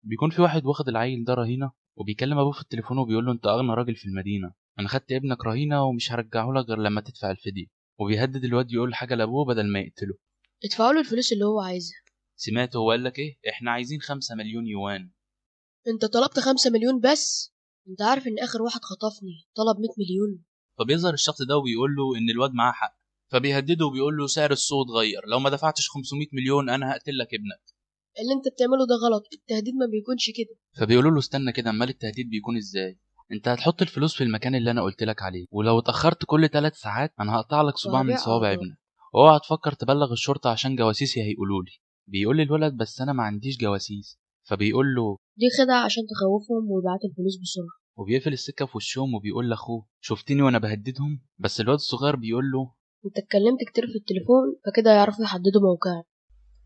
بيكون في واحد واخد العيل ده رهينة، وبيكلم ابوه في التليفون وبيقول له انت اغنى راجل في المدينة، انا خدت ابنك رهينة ومش هرجعه لك غير لما تدفع الفدية. وبيهدد الواد يقول حاجة لابوه بدل ما يقتله. ادفعوا له الفلوس اللي هو عايزها. سمعت هو قال لك ايه؟ احنا عايزين 5 مليون يوان. انت طلبت 5 مليون بس. انت عارف ان اخر واحد خطفني طلب 100 مليون. فبيظهر الشخص ده وبيقول له ان الواد معاه حق، فبيهدده وبيقول له سعر السوق اتغير، لو ما دفعتش 500 مليون انا هقتل لك ابنك. اللي انت بتعمله ده غلط، التهديد ما بيكونش كده. فبيقولوا له استنى كده، امال التهديد بيكون ازاي؟ انت هتحط الفلوس في المكان اللي انا قلت لك عليه، ولو اتاخرت كل 3 ساعات انا هقطع لك صباع من وهبيع صوابع اعضاء. ابنك. اوعى تفكر تبلغ الشرطه عشان جواسيسي هيقولوا لي. بيقول لي الولد بس انا ما عنديش جواسيس. فبيقول له، دي خدعة عشان تخوفهم ويبعتوا الفلوس بسرعة. وبيقفل السكه في وشهم وبيقول لاخوه شفتني وانا بهددهم؟ بس الواد الصغير بيقول له، انت اتكلمت كتير في التليفون فكده يعرفوا يحددوا موقعك.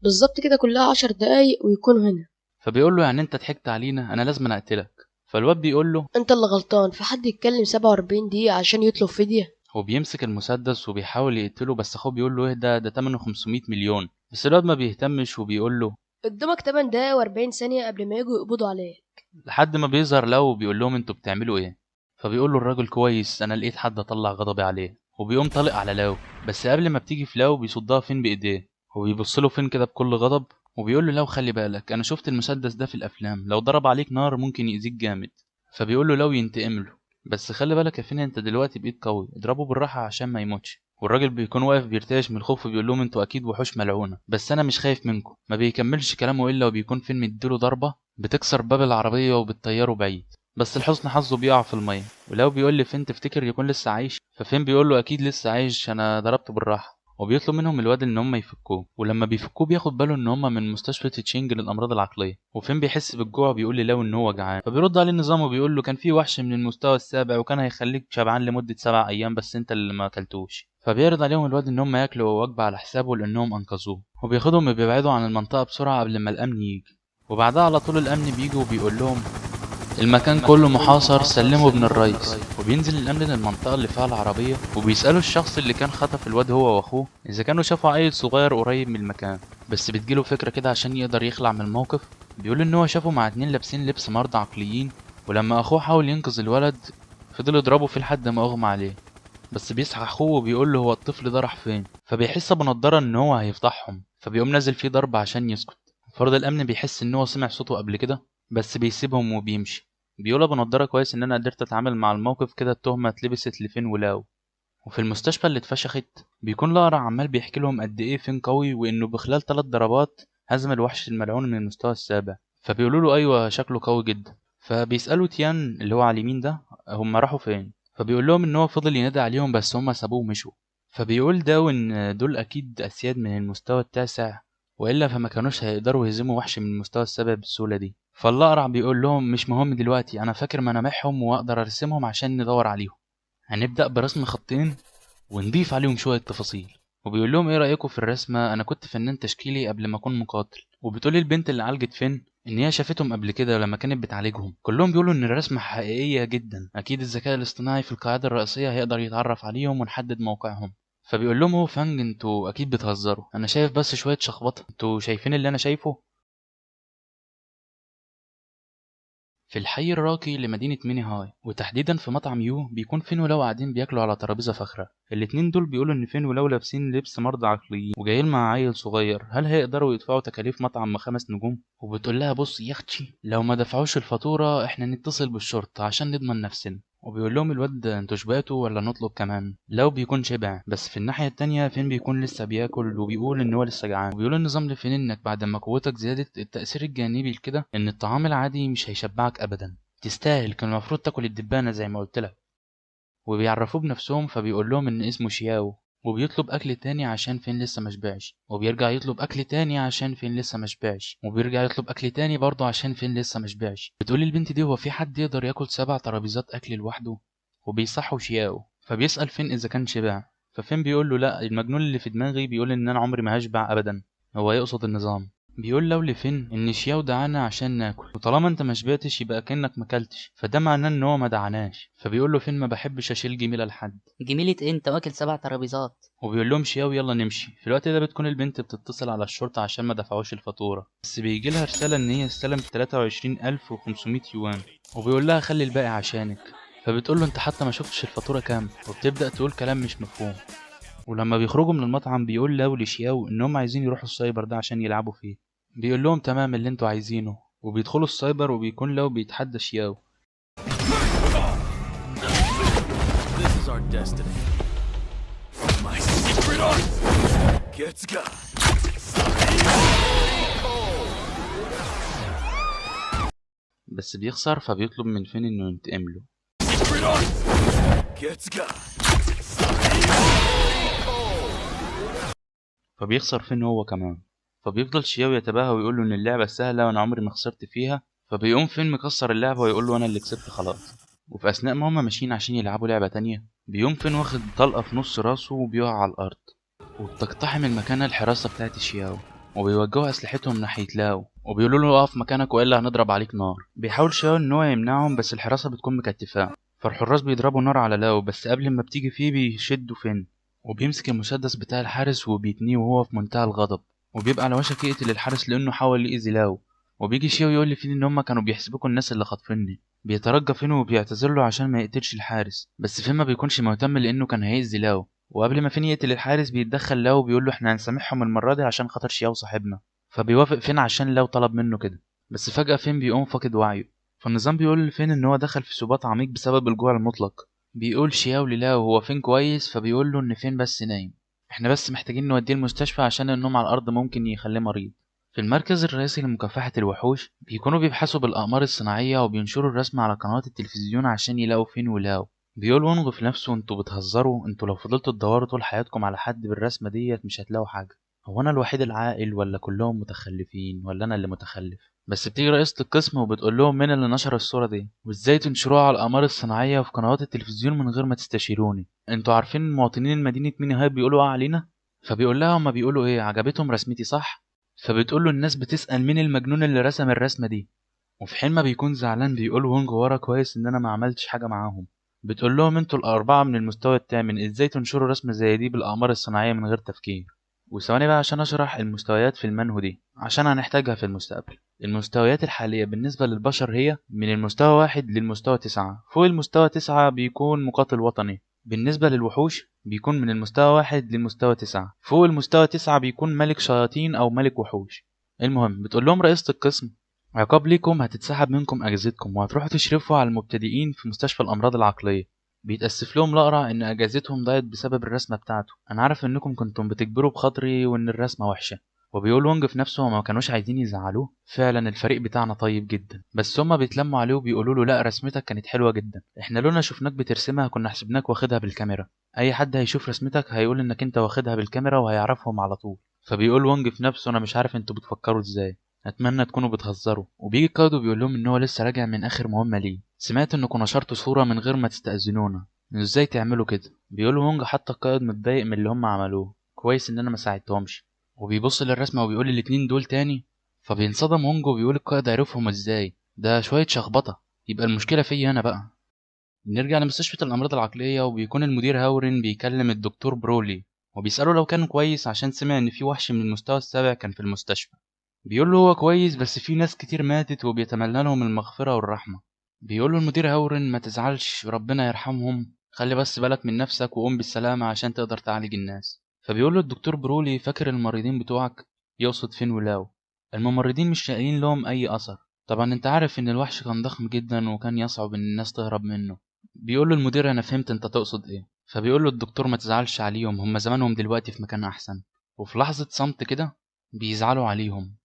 بالظبط كده، كلها 10 دقايق ويكونوا هنا. فبيقول له يعني انت ضحكت علينا، انا لازم اقتلك. فالواد بيقول له، انت اللي غلطان، في حد يتكلم 47 دقيقة عشان يطلب فدية؟ هو بيمسك المسدس وبيحاول يقتله، بس اخوه بيقول له اهدى ده تمنه 500 مليون. بس الواد ما بيهتمش وبيقول له، قدامك 8 دقايق و40 ثانية قبل ما يجوا يقبضوا عليك. لحد ما بيظهر له وبيقول لهم انتوا بتعملوا ايه. فبيقول له الراجل كويس، انا لقيت حد اطلع غضبي عليه. وبيقوم طالق على لاو، بس قبل ما بتيجي في لاو بيصدها فين بايديه. وبيبص له فين كده بكل غضب، وبيقول له لاو خلي بالك، انا شفت المسدس ده في الافلام، لو ضرب عليك نار ممكن يأذيك جامد. فبيقول له لاو ينتقم له، بس خلي بالك يا فين انت دلوقتي بايد قوي، اضربه بالراحه عشان ما يموتش. والراجل بيكون واقف بيرتعش من الخوف وبيقول لهم انتوا اكيد وحوش ملعونه، بس انا مش خايف منكم. ما بيكملش كلامه الا وبيكون فين مديله ضربه بتكسر باب العربيه وبتطيره بعيد. بس لحسن حظه بيقع في الميه. ولو بيقول لي فين تفتكر يكون لسه عايش؟ ففين بيقول له اكيد لسه عايش، انا ضربته بالراحه. وبيطلب منهم الواد ان هم يفكوه، ولما بيفكوه بياخد باله ان هم من مستشفى تشينج للامراض العقليه. وفين بيحس بالجوع بيقول لي لو ان هو جعان، فبيرد عليه النظام وبيقول له كان في وحش من المستوى السابع وكان هيخليك شبعان لمده 7 ايام بس انت اللي ما اكلتوش. فبيعرض عليهم الواد ان هم ياكلوا وجبه على حسابه لانهم انقذوه، وبياخدهم وبيبعدوا عن المنطقه بسرعه قبل ما الامن يجي. وبعدها على طول الامن بيجي وبيقول لهم المكان كله محاصر، سلموا ابن الريس. وبينزل الامن للمنطقه اللي فيها العربيه وبيسالوا الشخص اللي كان خطف الواد هو واخوه اذا كانوا شافوا عيل صغير قريب من المكان. بس بتجيله فكره كده عشان يقدر يخلع من الموقف. بيقول ان هو شافه مع 2 لابسين لبس مرضى عقليين، ولما اخوه حاول ينقذ الولد فضل يضربه فيه لحد ما اغمى عليه. بس بيصحى اخوه وبيقول له هو الطفل ده راح فين، فبيحس بنضاره ان هو هيفضحهم، فبيقوم نازل فيه ضرب عشان يسكت. فرد الامن بيحس ان هو سمع صوته قبل كده، بس بيسيبهم وبيمشي. بيقول ابو نضاره كويس ان انا قدرت اتعامل مع الموقف كده، التهمه اتلبست لفين ولاو. وفي المستشفى اللي اتفشخت بيكون الأقرع عمال بيحكي لهم قد ايه فين قوي، وانه بخلال 3 ضربات هزم الوحش الملعون من المستوى السابع. فبيقولوا له ايوه شكله قوي جدا. فبيسالوا تيان اللي هو على اليمين ده هم راحوا فين، فبيقول لهم ان هو فضل ينادي عليهم بس هم سابوه ومشوا. فبيقول داو ان دول اكيد اسياد من المستوى التاسع، والا فما كانوش هيقدروا يهزموا وحش من المستوى السابع بالسهوله دي. فالأقرع بيقول لهم مش مهم دلوقتي، انا فاكر ملامحهم واقدر ارسمهم عشان ندور عليهم. هنبدأ برسم خطين ونضيف عليهم شوية تفاصيل. وبيقول لهم ايه رأيكم في الرسمة، انا كنت فنان تشكيلي قبل ما اكون مقاتل. وبتقولي البنت اللي عالجت فين ان هي شافتهم قبل كده لما كانت بتعالجهم. كلهم بيقولوا ان الرسمة حقيقية جدا، اكيد الذكاء الاصطناعي في القاعدة الرئيسية هيقدر يتعرف عليهم ونحدد موقعهم. فبيقول لهم هو فانج انتوا اكيد بتهزروا، انا شايف بس شوية شخبطة، انتوا شايفين اللي انا شايفه؟ في الحي الراقي لمدينة ميني هاي، وتحديدا في مطعم يو، بيكون فين ولو قاعدين بياكلوا على ترابيزة فاخرة. الاتنين دول بيقولوا ان فين ولو لابسين لبس مرضى عقليين وجايين مع عيل صغير، هل هيقدروا يدفعوا تكاليف مطعم 5 نجوم؟ وبتقول لها بص يا اختي، لو ما دفعوش الفاتورة احنا نتصل بالشرطة عشان نضمن نفسنا. وبيقول لهم الواد انتوا شبعتوا ولا نطلب كمان؟ لو بيكون شبع، بس في الناحية التانية فين بيكون لسه بياكل وبيقول ان هو لسه جعان. وبيقول النظام لفين انك بعد ما قوتك زادت التأثير الجانبي لكده ان الطعام العادي مش هيشبعك ابدا، تستاهل، كان المفروض تاكل الدبانة زي ما قلت لك. وبيعرفوه بنفسهم، فبيقول لهم ان اسمه شياو. وبيطلب اكل تاني عشان فين لسه مشبعش، وبيرجع يطلب اكل تاني عشان فين لسه مشبعش، وبيرجع يطلب اكل تاني برضه عشان فين لسه مشبعش. بتقول البنت دي هو في حد يقدر ياكل 7 ترابيزات اكل لوحده؟ وبيصحوا شياو، فبيسأل فين اذا كان شبع. ففين بيقول له لا، المجنون اللي في دماغي بيقول ان انا عمري ما هشبع ابدا، هو يقصد النظام. بيقول لو لفين ان شياو دعانا عشان ناكل، وطالما انت ما شبعتش يبقى كأنك ما اكلتش، فده معناه ان هو ما دعاناش. فبيقول له فين ما بحبش اشيل جميله لحد. جميلة إيه؟ انت واكل 7 ترابيزات. وبيقول لهم شياو يلا نمشي. في الوقت ده بتكون البنت بتتصل على الشرطه عشان ما دفعوش الفاتوره، بس بيجي لها رساله ان هي استلمت 23500 يوان، وبيقول لها خلي الباقي عشانك. فبتقول له انت حتى ما شفتش الفاتوره كام، وبتبدا تقول كلام مش مفهوم. ولما بيخرجوا من المطعم بيقول لاو لشياو انهم عايزين يروحوا السايبر ده عشان يلعبوا فيه. بيقول لهم تمام اللي انتوا عايزينه، وبيدخلوا السايبر وبيكون لاو بيتحدى شياو. This is our destiny. My secret art gets got. بس بيخسر، فبيطلب من فين انه ينتقم له. Secret art gets got. فبيخسر فين هو كمان. فبيفضل شياو يتباهى ويقول له ان اللعبه سهله وانا عمري ما خسرت فيها. فبيقوم فين مكسر اللعبه ويقول له انا اللي كسبت خلاص. وفي اثناء ما هما ماشيين عشان يلعبوا لعبه تانية، بيقوم فين واخد طلقه في نص راسه وبيقع على الارض. وبتقتحم المكان الحراسه بتاعت شياو، وبيوجهوا اسلحتهم ناحيه لاو، وبيقولوا له اقف مكانك والا هنضرب عليك نار. بيحاول شياو ان هو يمنعهم بس الحراسه بتكون مكتفاه، فالحراس بيضربوا نار على لاو، بس قبل ما بتيجي فيه بيشدوا فين، وبيمسك المسدس بتاع الحارس وبيتنيه وهو في منتهى الغضب، وبيبقى على وشك يقتل الحارس لانه حاول يأذي لاو. وبيجي شيو يقول لي فين ان هما كانوا بيحسبوكوا الناس اللي خاطفيني. بيترجى فين وبيعتذر له عشان ما يقتلش الحارس، بس فين ما بيكونش مهتم لانه كان هيأذي لاو. وقبل ما فين يقتل الحارس بيتدخل لاو وبيقول له احنا هنسامحهم المره دي عشان خاطر شياو صاحبنا. فبيوافق فين عشان لاو طلب منه كده، بس فجأة فين بيقوم فاقد وعيه. فالنظام بيقول لفين ان هو دخل في سبات عميق بسبب الجوع المطلق. بيقول شياو للاو هو فين كويس، فبيقول له ان فين بس نايم، احنا بس محتاجين نوديه المستشفى عشان النوم على الارض ممكن يخليه مريض. في المركز الرئيسي لمكافحة الوحوش بيكونوا بيبحثوا بالأقمار الصناعية وبينشروا الرسم على قنوات التلفزيون عشان يلاقوا فين ولاو. بيقول وونغ في نفسه انتوا بتهزروا، انتوا لو فضلتوا تدوروا طول حياتكم على حد بالرسمة ديت مش هتلاقوا حاجة. هو انا الوحيد العاقل ولا كلهم متخلفين ولا انا اللي متخلف؟ بس بتيجي رئيسة القسم وبتقول لهم مين اللي نشر الصورة دي وازاي تنشروها على الأقمار الصناعية وفي قنوات التلفزيون من غير ما تستشيروني. انتوا عارفين مواطنين مدينة ميني هاي بيقولوا ايه علينا؟ فبيقول لها هما بيقولوا ايه، عجبتهم رسمتي صح؟ فبتقول له الناس بتسأل مين المجنون اللي رسم الرسمة دي. وفي حين ما بيكون زعلان بيقول وونج ورا كويس ان انا ما عملتش حاجة معاهم. بتقول لهم انتوا الأربعة من المستوى الثامن ازاي تنشروا رسمة زي دي بالأقمار الصناعية من غير تفكير؟ وثواني بقى عشان اشرح المستويات في المنهو دي عشان هنحتاجها في المستقبل. المستويات الحالية بالنسبة للبشر هي من المستوى 1 للمستوى 9. فوق المستوى 9 بيكون مقاتل وطني. بالنسبة للوحوش بيكون من المستوى 1 للمستوى 9. فوق المستوى 9 بيكون ملك شياطين أو ملك وحوش. المهم بتقول لهم رئيسة القسم عقاب ليكم هتتسحب منكم أجازتكم وهتروحوا تشرفوا على المبتدئين في مستشفى الأمراض العقلية. بيتأسف لهم الأقرع إن أجازتهم ضاعت بسبب الرسمة بتاعته. أنا عارف إنكم كنتم بتجبروا بخاطري وإن الرسمة وحشة. وبيقول وونج في نفسه هما ما كانوش عايزين يزعلوه، فعلا الفريق بتاعنا طيب جدا، بس هما بيتلموا عليه وبيقولوا له لا رسمتك كانت حلوة جدا، احنا لولا شفناك بترسمها كنا حسبناك واخدها بالكاميرا. أي حد هيشوف رسمتك هيقول إنك أنت واخدها بالكاميرا وهيعرفهم على طول. فبيقول وونج في نفسه أنا مش عارف أنتوا بتفكروا إزاي، اتمنى تكونوا بتهزروا. وبيجي كادو بيقول لهم ان هو لسه راجع من اخر مهمه ليه، سمعت انكم نشرتوا صوره من غير ما تستأذنونا، ازاي تعملوا كده؟ بيقولوا هونج حتى القائد متضايق من اللي هم عملوه، كويس ان انا ما ساعدتهمش. وبيبص للرسمه وبيقول الاتنين دول تاني. فبينصدم هونج وبيقول القائد عرفهم ازاي، ده شويه شخبطه، يبقى المشكله فيا انا بقى. نرجع لمستشفى الامراض العقليه وبيكون المدير هاورين بيكلم الدكتور برولي وبيسأله لو كان كويس عشان سمع ان في وحش من المستوى السابع كان في المستشفى. بيقول له هو كويس بس في ناس كتير ماتت وبيتمنى لهم المغفرة والرحمة. بيقول له المدير هاورن ما تزعلش ربنا يرحمهم، خلي بس بالك من نفسك وقوم بالسلامة عشان تقدر تعالج الناس. فبيقول له الدكتور برولي فاكر الممرضين بتوعك؟ يقصد فين ولاو. الممرضين مش لاقيين لهم اي اثر، طبعا انت عارف ان الوحش كان ضخم جدا وكان يصعب ان الناس تهرب منه. بيقول له المدير انا فهمت انت تقصد ايه. فبيقول له الدكتور ما تزعلش عليهم، هم زمانهم دلوقتي في مكان احسن. وفي لحظة صمت كده بيزعلوا عليهم،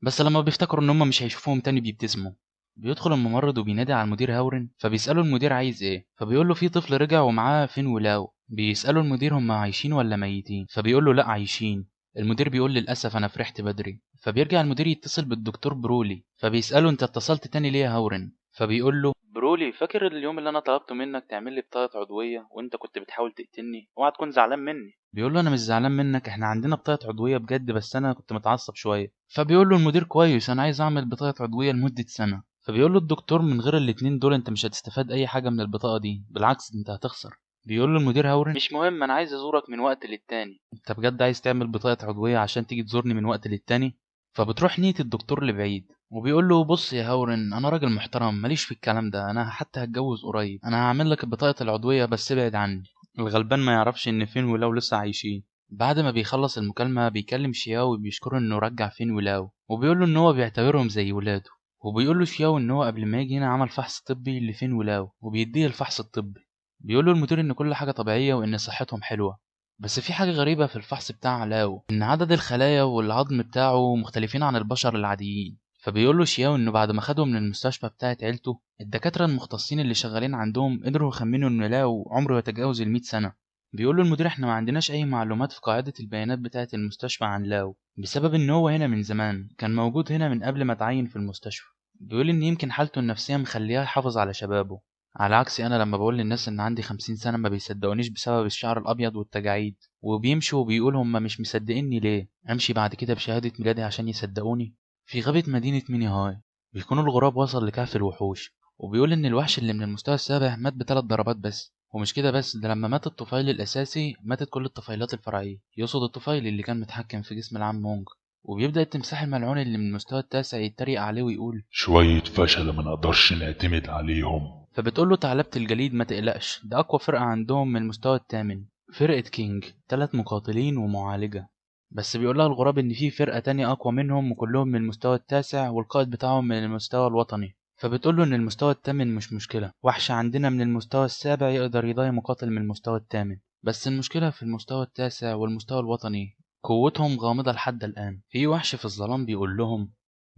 بس لما بيفتكروا ان هم مش هيشوفوهم تاني بيبتسموا. بيدخل الممرض وبينادي على المدير هاورن، فبيسأله المدير عايز ايه، فبيقول له في طفل رجع ومعاه فين ولاو. بيسأله المدير هم عايشين ولا ميتين، فبيقول له لا عايشين. المدير بيقول للأسف أنا فرحت بدري. فبيرجع المدير يتصل بالدكتور برولي، فبيسأله أنت اتصلت تاني ليه يا هاورن؟ فبيقول له برولي فاكر اليوم اللي أنا طلبت منك تعمل لي بطاقة عضوية وأنت كنت بتحاول تقتلني؟ اوعى تكون زعلان مني. بيقول له انا مش زعلان منك، احنا عندنا بطاقه عضويه بجد بس انا كنت متعصب شويه. فبيقول له المدير كويس، انا عايز اعمل بطاقه عضويه لمده سنه. فبيقول له الدكتور من غير الاتنين دول انت مش هتستفاد اي حاجه من البطاقه دي، بالعكس انت هتخسر. بيقول له المدير هورن مش مهم، انا عايز ازورك من وقت للتاني. انت بجد عايز تعمل بطاقه عضويه عشان تيجي تزورني من وقت للتاني؟ فبتروح نية الدكتور لبعيد وبيقول له بص يا هورن، انا راجل محترم ماليش في الكلام ده، انا حتى هتجوز قريب، انا هعمل لك بطاقه العضويه بس ابعد عني. الغلبان ما يعرفش ان فين ولاو لسه عايشين. بعد ما بيخلص المكالمة بيكلم شياو وبيشكره انه رجع فين ولاو، وبيقول له ان هو بيعتبرهم زي ولاده. وبيقول له شياو ان هو قبل ما يجي هنا عمل فحص طبي لفين ولاو وبيديه الفحص الطبي. بيقول له المدير ان كل حاجة طبيعية وان صحتهم حلوة، بس في حاجة غريبة في الفحص بتاع لاو، ان عدد الخلايا والعظم بتاعه مختلفين عن البشر العاديين. فبيقول له شياو انه بعد ما خدهم من المستشفى بتاعة عيلته، الدكاترة المختصين اللي شغالين عندهم قدروا يخمنوا ان لاو عمره يتجاوز ال100 سنة. بيقول له المدير احنا ما عندناش اي معلومات في قاعدة البيانات بتاعة المستشفى عن لاو، بسبب ان هو هنا من زمان، كان موجود هنا من قبل ما اتعين في المستشفى. بيقول ان يمكن حالته النفسية مخليها يحافظ على شبابه، على عكسي انا لما بقول للناس ان عندي 50 سنة ما بيصدقونيش بسبب الشعر الابيض والتجاعيد، وبيمشوا وبيقول هما مش مصدقيني ليه، امشي بعد كده بشهادة ميلادي عشان يصدقوني. في غابة مدينة ميني هاي بيكون الغراب وصل لكهف الوحوش، وبيقول ان الوحش اللي من المستوى السابع مات ب3 ضربات بس. ومش كده بس، ده لما مات الطفيل الأساسي ماتت كل الطفيلات الفرعية، يقصد الطفيل اللي كان متحكم في جسم العم مونج. وبيبدأ التمساح الملعون اللي من المستوى التاسع يتريق عليه ويقول شوية فشل ما نقدرش نعتمد عليهم. فبتقول له ثعلبة الجليد ما تقلقش، ده أقوى فرقة عندهم من المستوى الثامن، فرقة كينج، 3 مقاتلين ومعالجة. بس بيقول لها الغراب إن في فرقة تانية أقوى منهم وكلهم من المستوى التاسع والقائد بتاعهم من المستوى الوطني. فبتقول له إن المستوى الثامن مش مشكلة، وحش عندنا من المستوى السابع يقدر يضايق مقاتل من المستوى الثامن، بس المشكلة في المستوى التاسع والمستوى الوطني قوتهم غامضة لحد الآن. في وحش في الظلام بيقول لهم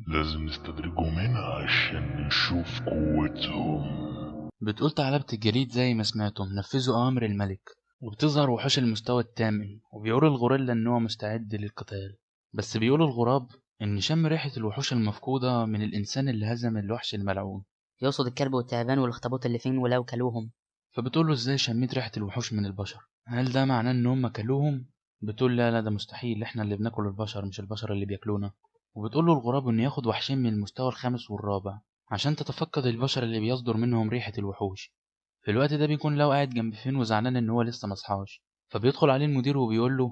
لازم نستدرجهم هنا عشان نشوف قوتهم. بتقول ثعلبة الجليد زي ما سمعتم نفذوا أوامر الملك، وبتظهر وحوش المستوى الثامن، وبيقول الغوريلا إن هو مستعد للقتال. بس بيقول الغراب إن شم ريحة الوحوش المفقودة من الإنسان اللي هزم الوحش الملعون، يقصد الكلب والتعبان والاخطبوط اللي فين ولو كلوهم. فبتقول له إزاي شميت ريحة الوحوش من البشر؟ هل ده معناه إن هم كلوهم؟ بتقول لا ده مستحيل، إحنا اللي بناكل البشر مش البشر اللي بياكلونا. وبتقول له الغراب إنه ياخد وحشين من المستوى الخامس والرابع عشان تتفقد البشر اللي بيصدر منهم ريحة الوحوش. في الوقت ده بيكون لو قاعد جنب فين وزعلان ان هو لسه مصحاش، فبيدخل عليه المدير وبيقول له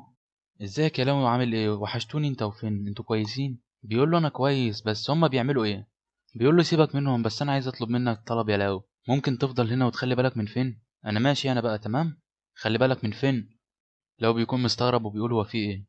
ازيك يا لو، عامل ايه، وحشتوني، انت وفين، انتوا كويسين؟ بيقول له انا كويس بس هما بيعملوا ايه؟ بيقول له سيبك منهم، بس انا عايز اطلب منك طلب يا لاو، ممكن تفضل هنا وتخلي بالك من فين؟ انا ماشي انا بقى تمام، خلي بالك من فين. لو بيكون مستغرب وبيقول هو في ايه.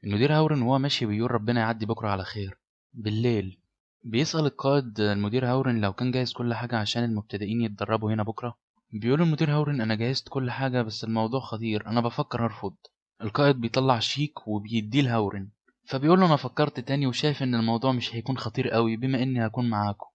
المدير هورن وهو ماشي بيقول ربنا يعدي بكره على خير. بالليل بيسأل القائد المدير هورن لو كان جاهز كل حاجة عشان المبتدئين يتدربوا هنا بكرة. بيقول المدير هورن انا جهزت كل حاجة بس الموضوع خطير، انا بفكر ارفض. القائد بيطلع شيك وبيديه لهورن، فبيقول له انا فكرت تاني وشايف ان الموضوع مش هيكون خطير قوي بما اني هكون معاكم.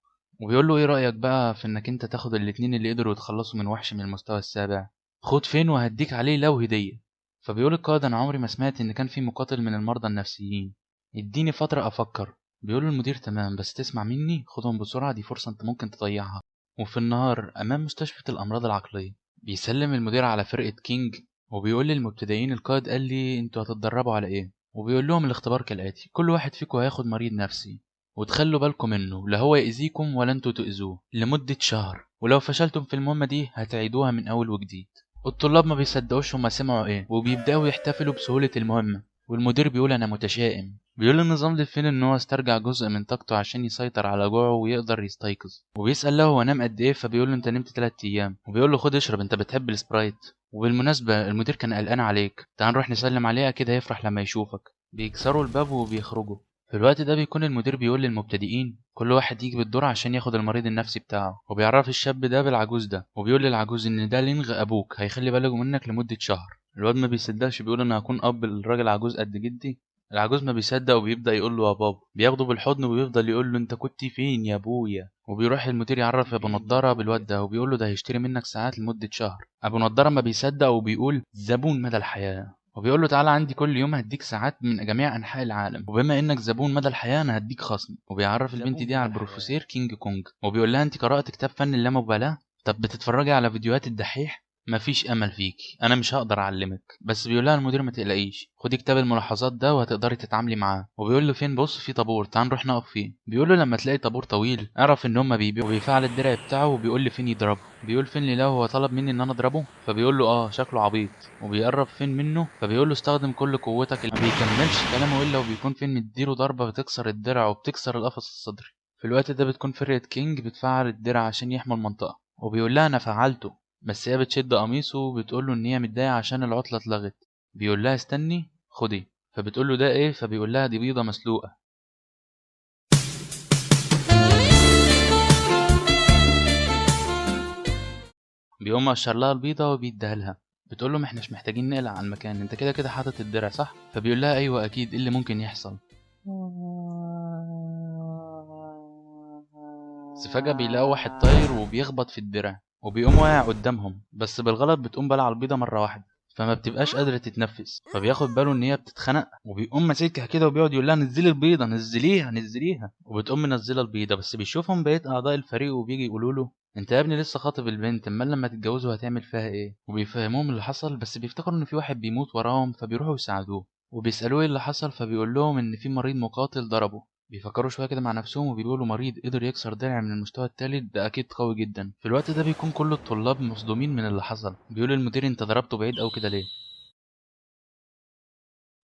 وبيقول له ايه رأيك بقى في انك انت تاخد الاتنين اللي قدروا يتخلصوا من وحش من المستوى السابع، خد فين وهديك عليه لو هدية. فبيقول القائد انا عمري ما سمعت ان كان في مقاتل من المرضى النفسيين، اديني فترة افكر. بيقول المدير تمام بس تسمع مني، خدهم بسرعة، دي فرصة انت ممكن تضيعها. وفي النهار امام مستشفى الامراض العقلية بيسلم المدير على فرقة كينج، وبيقول للمبتدئين القائد قال لي انتوا هتتدربوا على ايه، وبيقول لهم الاختبار كالاتي، كل واحد فيكم هياخد مريض نفسي وتخلوا بالكم منه، لا هو يأذيكم ولا انتوا تأذوه، لمدة شهر، ولو فشلتم في المهمة دي هتعيدوها من اول وجديد. الطلاب ما بيصدقوش هما سمعوا ايه وبيبدأوا يحتفلوا بسهولة المهمة. والمدير بيقول انا متشائم، بيقول النظام للفيل ان هو استرجع جزء من طاقته عشان يسيطر على جوعه ويقدر يستيقظ. وبيسأل له هو نام قد ايه، فبيقول له انت نمت 3 ايام، وبيقول له خد اشرب انت بتحب السبرايت. وبالمناسبة المدير كان قلقان عليك، تعال نروح نسلم عليه اكيد هيفرح لما يشوفك. بيكسروا الباب وبيخرجوا. في الوقت ده بيكون المدير بيقول للمبتدئين كل واحد يجي بالدور عشان ياخد المريض النفسي بتاعه، وبيعرف الشاب ده بالعجوز ده، وبيقول للعجوز ان ده لينغ ابوك هيخلي باله منك لمدة شهر. الواد ما بيصدقش، بيقول انا هكون اب الراجل عجوز قد جدي. العجوز ما بيصدق وبيبدأ يقول له يا بابا، بياخده بالحضن وبيفضل يقول له انت كنت فين يا ابويا. وبيروح المدير يعرف ابو نضاره بالواد ده وبيقول له ده هيشتري منك ساعات لمدة شهر. ابو نضاره ما بيصدق وبيقول زبون مدى الحياة، وبيقول له تعالى عندي كل يوم هديك ساعات من جميع انحاء العالم، وبما انك زبون مدى الحياه انا هديك خصم. وبيعرف البنت دي على البروفيسور كينج كونج، وبيقول لها انت قرأت كتاب فن اللامبالاه؟ طب بتتفرجي على فيديوهات الدحيح؟ مفيش امل فيكي، انا مش هقدر اعلمك. بس بيقول لها المدير ما تقلقيش، خدي كتاب الملاحظات ده وهتقدري تتعاملي معاه. وبيقول له فين؟ بص في طابور، تعال نروح نقف فيه. بيقول له لما تلاقي طابور طويل اعرف ان هم بيبيعوا. وبيفعل الدرع بتاعه وبيقول لي فين يضربه. بيقول فين لي لو هو طلب مني ان انا اضربه. فبيقول له اه شكله عبيط. وبيقرب فين منه فبيقول له استخدم كل قوتك. ما بيكملش كلامه الا وبيكون فين مديله ضربه بتكسر الدرع وبتكسر القفص الصدري. في الوقت ده بتكون فرقة كينج بتفعل الدرع عشان يحموا المنطقة. وبيقول لها انا فعلته. بس هي بتشد قميصه وبتقول له ان هي متضايقه عشان العطله اتلغت. بيقول لها استني خدي. فبتقول له ده ايه؟ فبيقول لها دي بيضه مسلوقه. بيقوم مقشر لها البيضه وبيديها لها. بتقول له ما احناش محتاجين نقلق عن المكان، انت كده كده حاطط الدرع صح؟ فبيقول لها ايوه اكيد، ايه اللي ممكن يحصل؟ بس فجاه بيلاقوا واحد طاير وبيخبط في الدرع وبيقوم واقع قدامهم. بس بالغلط بتقوم بلع البيضه مره واحده فما بتبقاش قادرة تتنفس. فبياخد باله ان هي بتتخنق وبيقوم ماسكها كده وبيقعد يقول لها نزلي البيضة، نزليها نزليها. وبتقوم منزله البيضة. بس بيشوفهم بقية اعضاء الفريق وبيجي يقولوا له انت يا ابني لسه خاطب البنت، امال لما تتجوزوا هتعمل فيها ايه؟ وبيفهموهم اللي حصل. بس بيفتكروا ان في واحد بيموت وراهم فبيروحوا يساعدوه. وبيسألوه ايه اللي حصل فبيقول لهم ان في مريض مقاتل ضربه. بيفكروا شويه كده مع نفسهم وبيقولوا مريض قدر يكسر درع من المستوى الثالث، ده اكيد قوي جدا. في الوقت ده بيكون كل الطلاب مصدومين من اللي حصل. بيقول المدير انت ضربته بعيد او كده ليه؟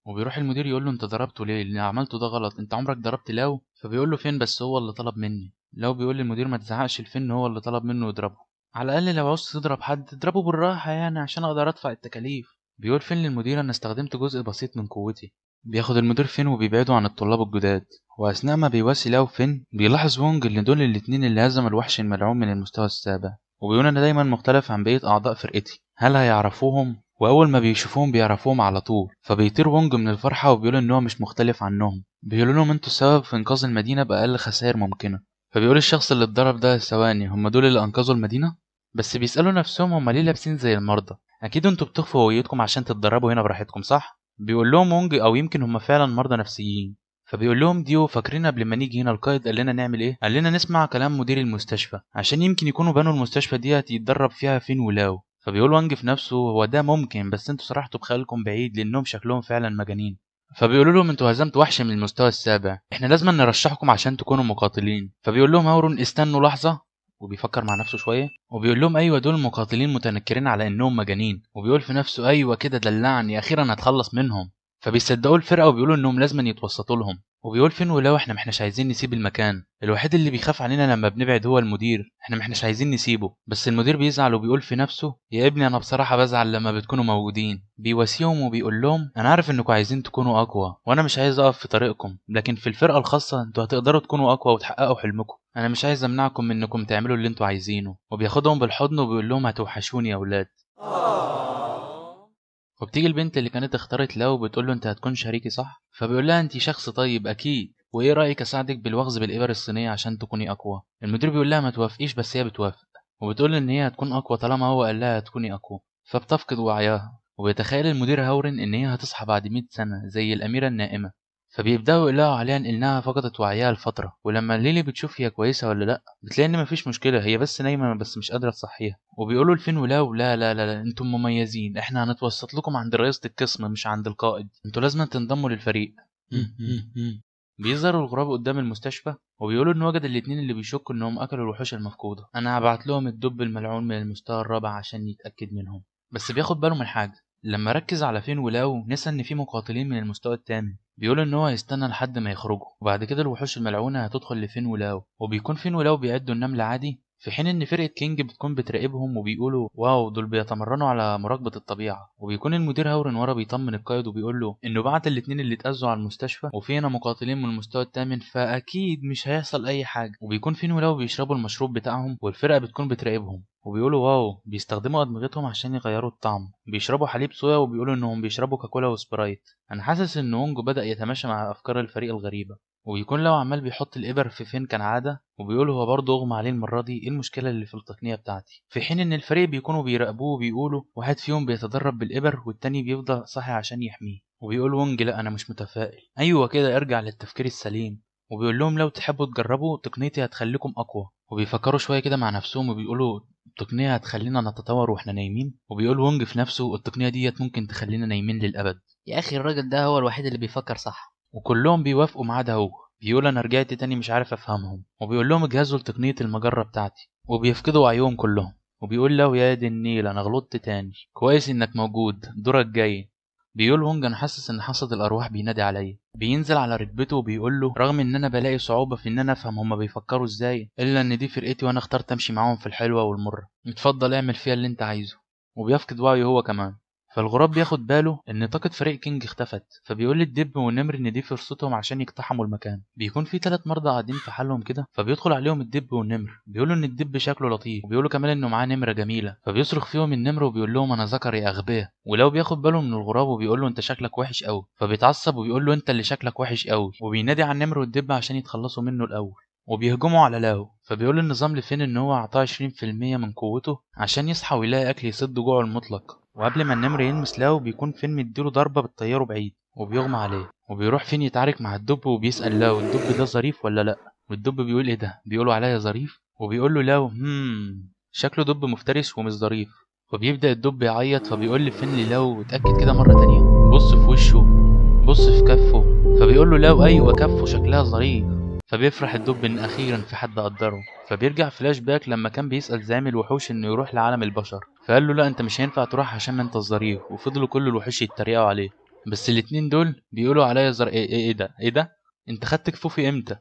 وبيروح المدير يقول له انت ضربته ليه؟ اللي عملته ده غلط، انت عمرك ضربت لاو؟ فبيقول له فين بس هو اللي طلب مني. لاو بيقول للمدير ما تزعقش، الفين هو اللي طلب منه يضربه. على الاقل لو عاوز تضرب حد تضربه بالراحه يعني عشان اقدر ادفع التكاليف. بيقول فين للمدير انا استخدمت جزء بسيط من قوتي. بياخد المدير فين وبيبعده عن الطلاب الجداد. واثناء ما بيواسي لاو فين بيلاحظ وونج ان دول الاتنين اللي هزم الوحش الملعون من المستوى السابع. وبيقول انا دايما مختلف عن بقيه اعضاء فرقتي، هل هيعرفوهم؟ واول ما بيشوفوهم بيعرفوهم على طول. فبيطير وونج من الفرحه وبيقول ان هو مش مختلف عنهم. بيقولوا لهم انتوا السبب في انقاذ المدينه باقل خسائر ممكنه. فبيقول الشخص اللي اتضرب ده ثواني هم دول اللي انقذوا المدينه؟ بس بيسالوا نفسهم هم ليه لابسين زي المرضى؟ اكيد انتوا بتخفوا هويتكم عشان تتدربوا هنا براحتكم صح؟ بيقول لهم وونج او يمكن هم فعلا مرضى نفسيين. فبيقول لهم ديو فاكرين قبل ما نيجي هنا القائد قال لنا نعمل ايه؟ قال لنا نسمع كلام مدير المستشفى عشان يمكن يكونوا بنوا المستشفى ديت يتدرب فيها فين ولاو. فبيقول وانج في نفسه هو ده ممكن، بس انتوا سرحتوا بخيالكم بعيد لانهم شكلهم فعلا مجانين. فبيقولوا لهم انتوا هزمتوا وحش من المستوى السابع، احنا لازم نرشحكم عشان تكونوا مقاتلين. فبيقول لهم هورون استنوا لحظه. وبيفكر مع نفسه شويه وبيقول لهم ايوه دول مقاتلين متنكرين على انهم مجانين. وبيقول في نفسه ايوه كده دلعني اخيرا هتخلص منهم. فبيصدقوا الفرقه وبيقولوا انهم لازم يتوسطوا لهم. وبيقول فين ولو احنا محناش عايزين نسيب المكان، الوحيد اللي بيخاف علينا لما بنبعد هو المدير، احنا محناش عايزين نسيبه. بس المدير بيزعل وبيقول في نفسه يا ابني انا بصراحه بزعل لما بتكونوا موجودين. بيواسيهم وبيقول لهم انا عارف انكم عايزين تكونوا اقوى وانا مش عايز اقف في طريقكم، لكن في الفرقه الخاصه انتوا هتقدروا تكونوا اقوى وتحققوا حلمكم. انا مش عايز امنعكم من انكم تعملوا اللي انتوا عايزينه. وبياخدهم بالحضن وبيقول لهم هتوحشوني يا اولاد. وبتيجي البنت اللي كانت اختارت لاو وبتقول له انت هتكون شريكي صح؟ فبيقول لها انت شخص طيب اكيد، وايه رايك اساعدك بالوغز بالابر الصينيه عشان تكوني اقوى؟ المدير بيقول لها ما توافقيش بس هي بتوافق. وبتقول ان هي هتكون اقوى طالما هو قال لها هتكوني اقوى. فبتفقد وعيها. وبيتخيل المدير هورن ان هي هتصحى بعد 100 سنه زي الاميره النائمه. فبيبداوا يقلقوا عليها انها فقدت وعيها لفتره. ولما ليلي بتشوف هي كويسه ولا لا بتلاقي ان مفيش مشكله، هي بس نايمه بس مش قادره تصحيها. وبيقولوا لفين ولاو لا لا لا لا انتم مميزين، احنا هنتوسط لكم عند رئيسة القسم مش عند القائد، انتوا لازم تنضموا للفريق. بيظهروا الغراب قدام المستشفى وبيقولوا ان وجد الاتنين اللي بيشكوا انهم اكلوا الوحوش المفقوده. انا هبعت لهم الدب الملعون من المستوى الرابع عشان يتاكد منهم. بس بياخد باله من حاجه لما ركز على فين ولاو نسى ان في مقاتلين من المستوى الثامن. بيقول ان هو هيستنى لحد ما يخرجوا وبعد كده الوحوش الملعونه هتدخل لفين ولاو. وبيكون فين ولاو بيعدوا النمل عادي في حين ان فرقه كينج بتكون بتراقبهم وبيقولوا واو دول بيتمرنوا على مراقبه الطبيعه. وبيكون المدير هورن ورا بيطمن القائد وبيقول له انه بعت الاتنين اللي اتاذوا على المستشفى وفي هنا مقاتلين من المستوى الثامن فاكيد مش هيحصل اي حاجه. وبيكون فين ولاو بيشربوا المشروب بتاعهم والفرقه بتكون بتراقبهم وبيقولوا واو بيستخدموا ادمغتهم عشان يغيروا الطعم. بيشربوا حليب صويا وبيقولوا انهم بيشربوا كاكولا وسبرايت. انا حاسس ان وونج بدأ يتماشى مع افكار الفريق الغريبه. وبيكون لو عمال بيحط الابر في فين كالعاده وبيقول هو برضه اغمى عليه المره دي، ايه المشكله اللي في التقنيه بتاعتي؟ في حين ان الفريق بيكونوا بيراقبوه وبيقولوا واحد فيهم بيتدرب بالابر والتاني بيفضل صاحي عشان يحميه. وبيقول وونج لا انا مش متفائل. ايوه كده ارجع للتفكير السليم. وبيقول لهم لو تحبوا تجربوا تقنيتي هتخليكم اقوى. وبيفكروا شويه كده مع نفسهم وبيقولوا التقنيه هتخلينا نتطور واحنا نايمين. وبيقول وونج في نفسه التقنيه ديت ممكن تخلينا نايمين للابد. يا اخي الراجل ده هو الوحيد اللي بيفكر صح. وكلهم بيوافقوا معاه ده. هو بيقول انا رجعت تاني مش عارف افهمهم. وبيقول لهم اجهزوا لتقنيه المجره بتاعتي. وبيفقدوا وعيهم كلهم. وبيقول له يا دي النيل انا غلطت تاني، كويس انك موجود، دورك جاي. بيقول وونج انا حاسس ان حصد الارواح بينادي عليا. بينزل على ركبته وبيقول له رغم ان انا بلاقي صعوبه في ان انا افهم هما بيفكروا ازاي، الا ان دي فرقتي وانا اخترت امشي معاهم في الحلوه والمره، اتفضل اعمل فيها اللي انت عايزه. وبيفقد وعيه هو كمان. فالغراب بياخد باله ان طاقة فريق كينج اختفت، فبيقول للدب والنمر ان دي فرصتهم عشان يقتحموا المكان. بيكون في 3 مرضى قاعدين في حالهم كده، فبيدخل عليهم الدب والنمر. بيقولوا ان الدب شكله لطيف، وبيقولوا كمان انه معاه نمرة جميلة. فبيصرخ فيهم النمر وبيقول لهم انا ذكر يا اغبياء. ولو بياخد باله من الغراب وبيقول له انت شكلك وحش قوي، فبيتعصب وبيقول له انت اللي شكلك وحش قوي، وبينادي على النمر والدب عشان يتخلصوا منه الاول. وبيهجموا على لاو. فبيقول النظام لفين ان هو اعطاه 20% من قوته عشان يصحى ويلاقي اكل يسد جوعه المطلق. وقبل ما النمر يلمس لاو بيكون فين مديله ضربه بتطيره بعيد وبيغمى عليه. وبيروح فين يتعارك مع الدب وبيسال لاو الدب ده ظريف ولا لا. والدب بيقول ايه ده، بيقولوا عليا ظريف. وبيقول له لاو شكله دب مفترس ومش ظريف. فبيبدا الدب يعيط. فبيقول لفين لاو اتاكد كده مره تانية، بص في وشه، بص في كفه. فبيقول له لاو ايوه كفه شكلها ظريف. فبيفرح الدب ان اخيرا في حد قدره. فبيرجع فلاش باك لما كان بيسأل زعيم الوحوش انه يروح لعالم البشر، فقال له لا انت مش هينفع تروح عشان انت الظريف. وفضلوا كل الوحوش يتريقوا عليه، بس الاتنين دول بيقولوا عليا ايه ده انت خدت كفوفي امتى.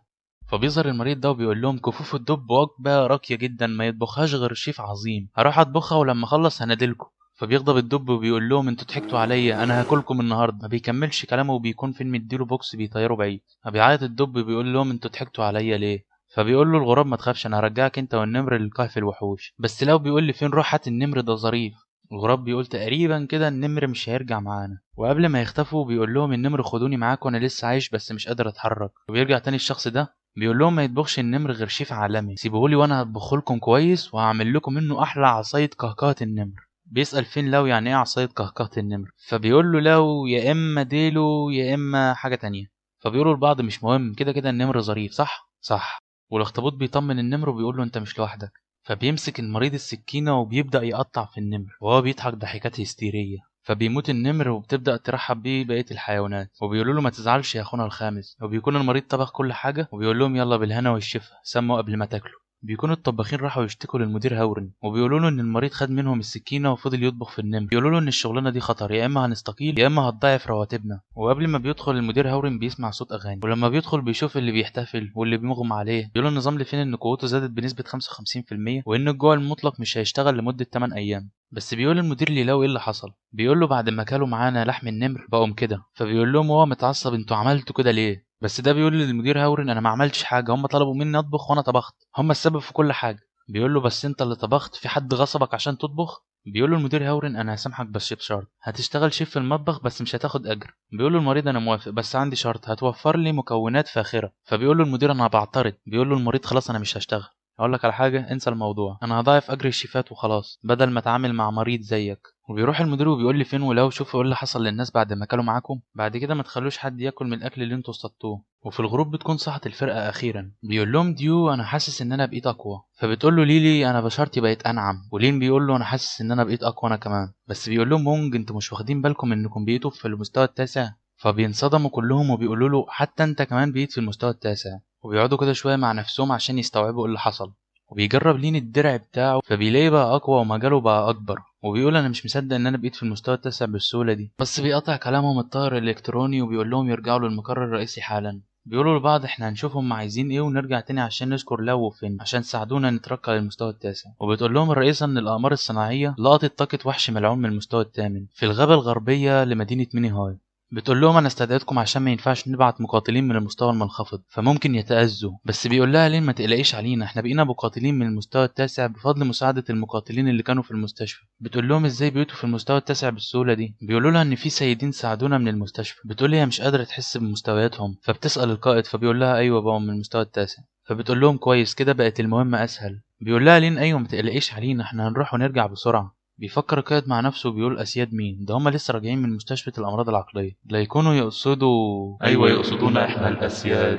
فبيظهر المريض ده وبيقول لهم كفوف الدب وجبه راقيه جدا ما يطبخهاش غير شيف عظيم، هروح اطبخها ولما اخلص هنادلكم. فبيغضب الدب وبيقول لهم انتوا ضحكتوا عليا، انا هاكلكم النهارده. ما بيكملش كلامه وبيكون فين مديله بوكس بيطيره بعيد. فبيعيط الدب وبيقول لهم انتوا ضحكتوا عليا ليه. فبيقول له الغراب ما تخافش انا هرجعك انت والنمر للكهف الوحوش. بس لو بيقول لي فين روح هات النمر ده ظريف. الغراب بيقول تقريبا كده النمر مش هيرجع معانا. وقبل ما يختفوا بيقول لهم النمر خدوني معاكم وانا لسه عايش بس مش قادر اتحرك. وبيرجع تاني الشخص ده بيقول لهم ما يطبخش النمر غير شيف عالمي، سيبوهولي وانا هطبخه لكم كويس وهعمل لكم منه احلى عصايه كهكهه النمر. بيسأل فين لاو يعني ايه عصايه كهكهه النمر. فبيقول له لاو يا اما ديلو يا اما حاجه تانية. فبيقولوا البعض مش مهم، كده كده النمر ظريف صح. والاخطبوط بيطمن النمر وبيقول له انت مش لوحدك. فبيمسك المريض السكينه وبيبدأ يقطع في النمر وهو بيضحك ضحكات هستيريه. فبيموت النمر وبتبدأ ترحب بيه بقية الحيوانات وبيقولوا له ما تزعلش يا اخونا الخامس. وبيكون المريض طبخ كل حاجة وبيقول لهم يلا بالهنا والشفا سموا قبل ما تاكلوا. بيكون الطباخين راحوا يشتكوا للمدير هاورن وبيقولوا له ان المريض خد منهم السكينه وفضل يطبخ في النمر. بيقولوا له ان الشغلانه دي خطر، يا اما هنستقيل يا اما هتضاعف رواتبنا. وقبل ما بيدخل المدير هاورن بيسمع صوت اغاني، ولما بيدخل بيشوف اللي بيحتفل واللي بيمغم عليه. بيقولوا النظام لفين ان قوته زادت بنسبه 55% وان الجوع المطلق مش هيشتغل لمده 8 ايام. بس بيقول المدير ليلاو ايه اللي حصل. بيقول له بعد ما كلوا معانا لحم النمر بقوم كده. فبيقول لهم هو متعصب انتوا عملتوا كده ليه. بس ده بيقول للمدير هاورن انا ما عملتش حاجه، هم طلبوا مني اطبخ وانا طبخت، هم السبب في كل حاجه. بيقول له بس انت اللي طبخت، في حد غصبك عشان تطبخ؟ بيقول له المدير هاورن انا هسامحك بس بشرط، هتشتغل شيف في المطبخ بس مش هتاخد اجر. بيقول له المريض انا موافق بس عندي شرط، هتوفر لي مكونات فاخره. فبيقول له المدير انا بعترض. بيقول له المريض خلاص انا مش هشتغل، اقول لك على حاجه انسى الموضوع، انا هضاعف اجر الشيفات وخلاص بدل ما اتعامل مع مريض زيك. وبيروح المدير وبيقول لي فين ولو شوفوا ايه اللي حصل للناس بعد ما كلوا معاكم، بعد كده ما تخلوش حد ياكل من الاكل اللي انتوا اصطدتوه. وفي الغروب بتكون صحة الفرقه اخيرا. بيقول لهم ديو انا حاسس ان انا بقيت اقوى. فبتقول له ليلي انا بشرتي بقيت انعم. ولين بيقول له انا حاسس ان انا بقيت اقوى انا كمان. بس بيقول لهم مونج انتوا مش واخدين بالكم انكم بقيتوا في المستوى التاسع. فبينصدموا كلهم وبيقولوا له حتى انت كمان بقيت في المستوى التاسع. وبيقعدوا كده شويه مع نفسهم عشان يستوعبوا ايه اللي حصل. وبيجرب لين الدرع بتاعه فبيلاقي بقى اقوى ومجاله بقى اكبر. وبيقول انا مش مصدق ان انا بقيت في المستوى التاسع بالسهوله دي. بس بيقطع كلامهم الطائر الالكتروني وبيقول لهم يرجعوا للمقر الرئيسي حالا. بيقولوا لبعض احنا هنشوفهم عايزين ايه ونرجع تاني عشان نذكر لاو فين عشان تساعدونا نترقى للمستوى التاسع. وبتقول لهم الرئيسه ان الاقمار الصناعيه لقطت طاقه وحش ملعون من المستوى الثامن في الغابه الغربيه لمدينه ميني هاي. بتقول لهم انا استدعيتكم عشان ما ينفعش نبعت مقاتلين من المستوى المنخفض فممكن يتأذوا. بس بيقول لها لين ما تقلقيش علينا، احنا بقينا مقاتلين من المستوى التاسع بفضل مساعدة المقاتلين اللي كانوا في المستشفى. بتقول لهم ازاي بقيتوا في المستوى التاسع بالسهولة دي. بيقولوا لها ان في سيدين ساعدونا من المستشفى. بتقول هي مش قادرة تحس بمستوياتهم فبتسأل القائد فبيقول لها ايوه بقوا من المستوى التاسع. فبتقول لهم كويس كده بقت المهمة اسهل. بيقول لها لين ايوه ما تقلقيش علينا احنا هنروح ونرجع بسرعة. بيفكر القائد مع نفسه وبيقول أسياد مين ده، هما لسه راجعين من مستشفى الأمراض العقلية، لا يكونوا يقصدوا أيوة يقصدون إحنا الأسياد.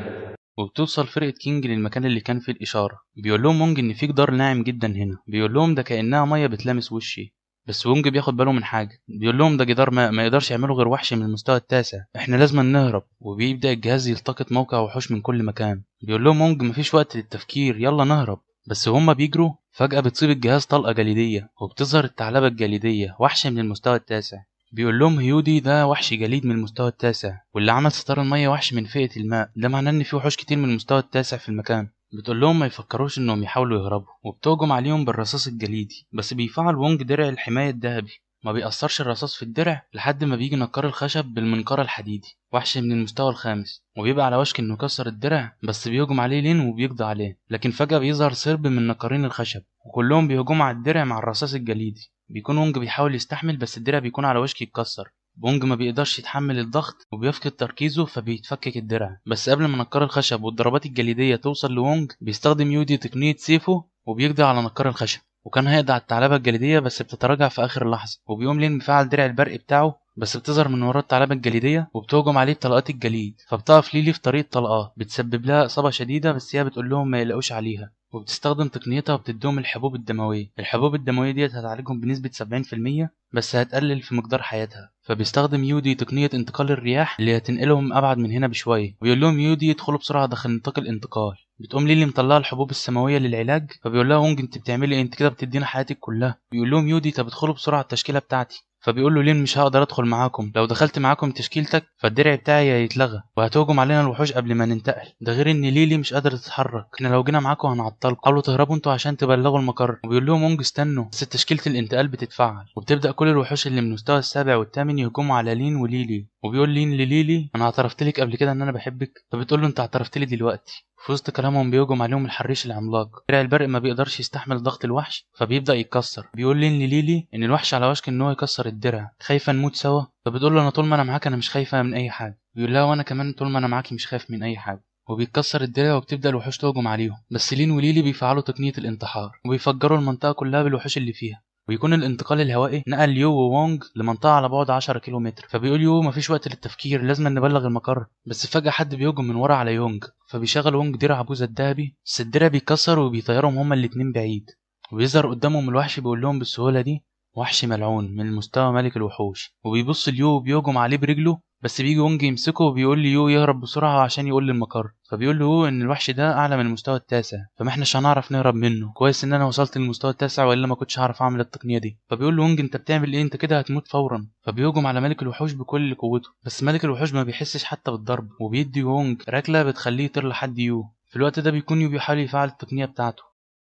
وبتوصل فرقة كينج للمكان اللي كان فيه الإشارة. بيقول لهم وونج إن في جدار ناعم جدا هنا، بيقول لهم ده كأنها مية بتلامس وشي. بس وونج بياخد باله من حاجة، بيقول لهم ده جدار ما يقدرش يعمله غير وحش من المستوى التاسع، احنا لازم نهرب. وبيبدأ الجهاز يلتقط موقع وحوش من كل مكان. بيقول لهم وونج مفيش وقت للتفكير، يلا نهرب. بس هما بيجروا فجأة بتصيب الجهاز طلقة جليدية، وبتظهر الثعلبة الجليدية وحش من المستوى التاسع. بيقول لهم هيودي ده وحش جليد من المستوى التاسع، واللي عمل ستار المية وحش من فئة الماء، ده معناه ان في وحوش كتير من المستوى التاسع في المكان. بتقول لهم ما يفكروش انهم يحاولوا يهربوا، وبتهجم عليهم بالرصاص الجليدي. بس بيفعل وونج درع الحماية الذهبي، ما بيأثرش الرصاص في الدرع لحد ما بيجي نقار الخشب بالمنقار الحديدي وحش من المستوى الخامس، وبيبقى على وشك انه يكسر الدرع. بس بيهجم عليه لين وبيقضي عليه، لكن فجأة بيظهر سرب من نقارين الخشب وكلهم بيهجموا على الدرع مع الرصاص الجليدي. بيكون وونج بيحاول يستحمل، بس الدرع بيكون على وشك يتكسر. بونج ما بيقدرش يتحمل الضغط وبيفقد تركيزه فبيتفكك الدرع. بس قبل ما نقار الخشب والضربات الجليدية توصل لوونج بيستخدم يودي تقنية سيفه وبيقضي على نقار الخشب، وكان هيقضي على الثعلبة الجليدية بس بتتراجع في آخر لحظة. وبيقوم لين مفعل درع البرق بتاعه، بس بتظهر من وراه الثعلبة الجليدية وبتهجم عليه بطلقات الجليد، فبتقف ليلي في طريق الطلقات بتسبب لها إصابة شديدة، بس هي بتقول لهم ما يقلقوش عليها. وبتستخدم تقنيتها وبتديهم الحبوب الدموية. الحبوب الدموية ديت هتعالجهم بنسبة 70%، بس هتقلل في مقدار حياتها. فبيستخدم يودي تقنية انتقال الرياح اللي هتنقلهم أبعد من هنا بشوية، ويقول لهم يودي يدخلوا بسرعة داخل نطاق الانتقال. بتقوم ليلي مطلعه الحبوب السماوية للعلاج، فبيقول لها وونج انت بتعملي ايه، انت كده بتدينا حياتك كلها. بيقول لهم يودي طب ادخلوا بسرعة التشكيلة بتاعتي. فبيقول له لين مش هقدر ادخل معاكم، لو دخلت معاكم تشكيلتك فالدرع بتاعي هيتلغى وهتهجم علينا الوحوش قبل ما ننتقل. ده غير ان ليلي مش قادره تتحرك، احنا لو جينا معاكم هنعطلكم، حاولوا تهربوا انتوا عشان تبلغوا المقر. وبيقول لهم وونج استنوا، بس تشكيله الانتقال بتتفعل وبتبدا كل الوحوش اللي من المستوى السابع والثامن يهجموا على لين وليلي. وبيقول لين لليلي انا اعترفت لك قبل كده ان انا بحبك، فبتقول له انت اعترفت لي دلوقتي. في وسط كلامهم بيهجم عليهم الحريش العملاق. درع البرق ما بيقدرش يستحمل ضغط الوحش فبيبدا يتكسر. بيقول لين لليلي ان الوحش على وشك ان هو يكسر الدرع، خايفه نموت سوا. فبتقول له انا طول ما انا معاك انا مش خايفه من اي حاجه. بيقول لها وانا كمان طول ما انا معاكي مش خايف من اي حاجه. وبيتكسر الدرع وبتبدا الوحوش تهجم عليهم، بس لين وليلي بيفعلوا تقنيه الانتحار وبيفجروا المنطقه كلها بالوحوش اللي فيها. ويكون الانتقال الهوائي نقل يو ووونج لمنطقة على بعد 10 كيلومتر. فبيقول يو مفيش وقت للتفكير، لازم نبلغ المقر. بس فجأة حد بيهجم من ورا على يونج، فبيشغل وونج درع بوزة الذهبي، بس الدرع بيكسر وبيطيرهم هما الاتنين بعيد. وبيظهر قدامهم الوحش بيقول لهم بالسهولة دي وحش ملعون من مستوى ملك الوحوش. وبيبص ليو وبيهجم عليه برجله، بس بيجي وونج يمسكه وبيقول لي يو يهرب بسرعة عشان يقول للمقر. فبيقول له ان الوحش ده اعلى من المستوى التاسع، فما احناش هنعرف نهرب منه. كويس ان انا وصلت للمستوى التاسع والا ما كنتش هعرف اعمل التقنية دي. فبيقول له وونج انت بتعمل ايه، انت كده هتموت فورا. فبيهجم على ملك الوحوش بكل قوته، بس ملك الوحوش ما بيحسش حتى بالضرب وبيدي وونج ركلة بتخليه يطير لحد يو. في الوقت ده بيكون يو بيحاول يفعل التقنية بتاعته.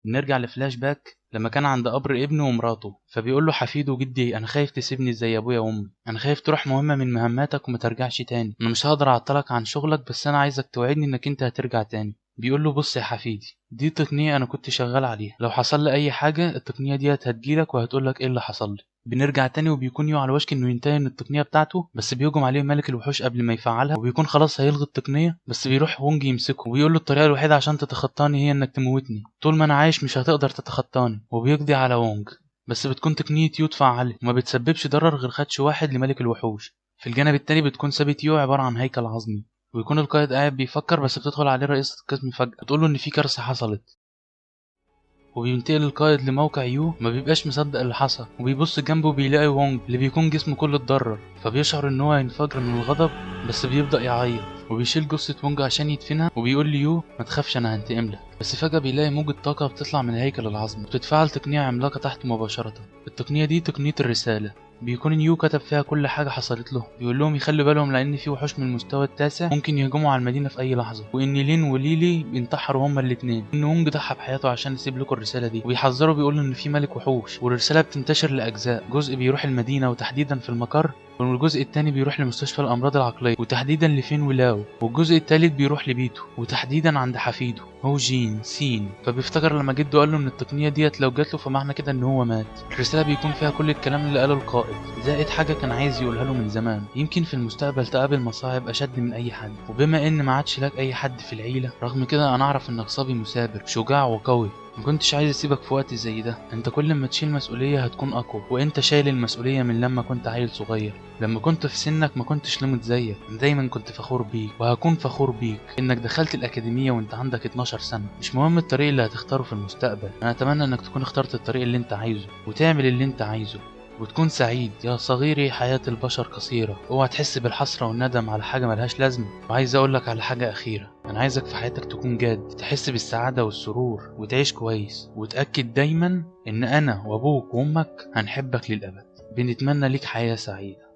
بنرجع لفلاش باك لما كان عند قبر ابنه ومراته. فبيقول له حفيده وجدي انا خايف تسيبني زي ابويا وامي، انا خايف تروح مهمه من مهماتك وما ترجعش تاني، انا مش هقدر اعطلك عن شغلك بس انا عايزك توعدني انك انت هترجع تاني. بيقول له بص يا حفيدي، دي تقنيه انا كنت شغال عليها، لو حصل لي اي حاجه التقنيه دي هتجيلك وهتقولك ايه اللي حصل لي. بنرجع تاني وبيكون يو على وشك انه ينتهي من التقنيه بتاعته، بس بيهجم عليه ملك الوحوش قبل ما يفعلها وبيكون خلاص هيلغي التقنيه. بس بيروح وونج يمسكه وبيقول له الطريقه الوحيده عشان تتخطاني هي انك تموتني، طول ما انا عايش مش هتقدر تتخطاني. وبيقضي على وونج، بس بتكون تقنيه يو تفعل وما بتسببش ضرر غير خدش واحد لملك الوحوش. في الجانب التاني بتكون ثابت يو عباره عن هيكل عظمي، ويكون القائد قاعد بيفكر، بس بتدخل عليه رئيسة القسم فجأة بتقوله ان في كارثه حصلت. وبينتقل القائد لموقع يو، ما بيبقاش مصدق اللي حصل، وبيبص جنبه بيلاقي وونج اللي بيكون جسمه كله اتضرر، فبيشعر ان هو هينفجر من الغضب بس بيبدأ يعيط. وبيشيل جثة وونج عشان يدفنها وبيقول ليو ما تخافش انا هنتقم لك. بس فجأة بيلاقي موجة طاقة بتطلع من الهيكل العظمي وبتتفاعل تقنية عملاقة تحته مباشرة. التقنية دي تقنية الرسالة، بيكون يو كتب فيها كل حاجة حصلت له، بيقول لهم يخلوا بالهم لأن في وحوش من المستوى التاسع ممكن يهجموا على المدينة في أي لحظة، وإن لين وليلي بينتحروا هما الاتنين، إن وونج ضحى بحياته عشان يسيب لكم الرسالة دي. وبيحذروا بيقولوا إن في ملك وحوش، والرسالة بتنتشر لأجزاء، جزء بيروح المدينة وتحديدا في المقر، والجزء التاني بيروح لمستشفى الأمراض العقلية وتحديدا لفين ولاو، والجزء التالت بيروح لبيته وتحديدا عند حفيده هو جين سين. فبيفتكر لما جده قال له ان التقنيه ديت لو جات له فمعنى كده ان هو مات. الرساله بيكون فيها كل الكلام اللي قاله القائد، للأبد، زائد حاجة كان عايز يقولها له من زمان. يمكن في المستقبل تقابل مصاعب أشد من أي حد، وبما إن ما عادش لك أي حد في العيلة، رغم كده أنا أعرف إنك صبي مثابر شجاع وقوي. ما كنتش عايز اسيبك في وقت زي ده. انت كل ما تشيل مسؤولية هتكون اقوى، وانت شايل المسؤولية من لما كنت عيل صغير. لما كنت في سنك ما كنتش لمت زيك، دايما كنت فخور بيك وهكون فخور بيك انك دخلت الاكاديمية وانت عندك 12 سنة. مش مهم الطريق اللي هتختاره في المستقبل، انا اتمنى انك تكون اخترت الطريق اللي انت عايزه وتعمل اللي انت عايزه وتكون سعيد. يا صغيري حياة البشر قصيرة، اوعى تحس بالحسرة والندم على حاجة ملهاش لازمة. وعايز اقولك على حاجة اخيرة، انا عايزك في حياتك تكون جاد، تحس بالسعادة والسرور وتعيش كويس، وتأكد دايما ان انا وابوك وامك هنحبك للأبد. بنتمنى ليك حياة سعيدة.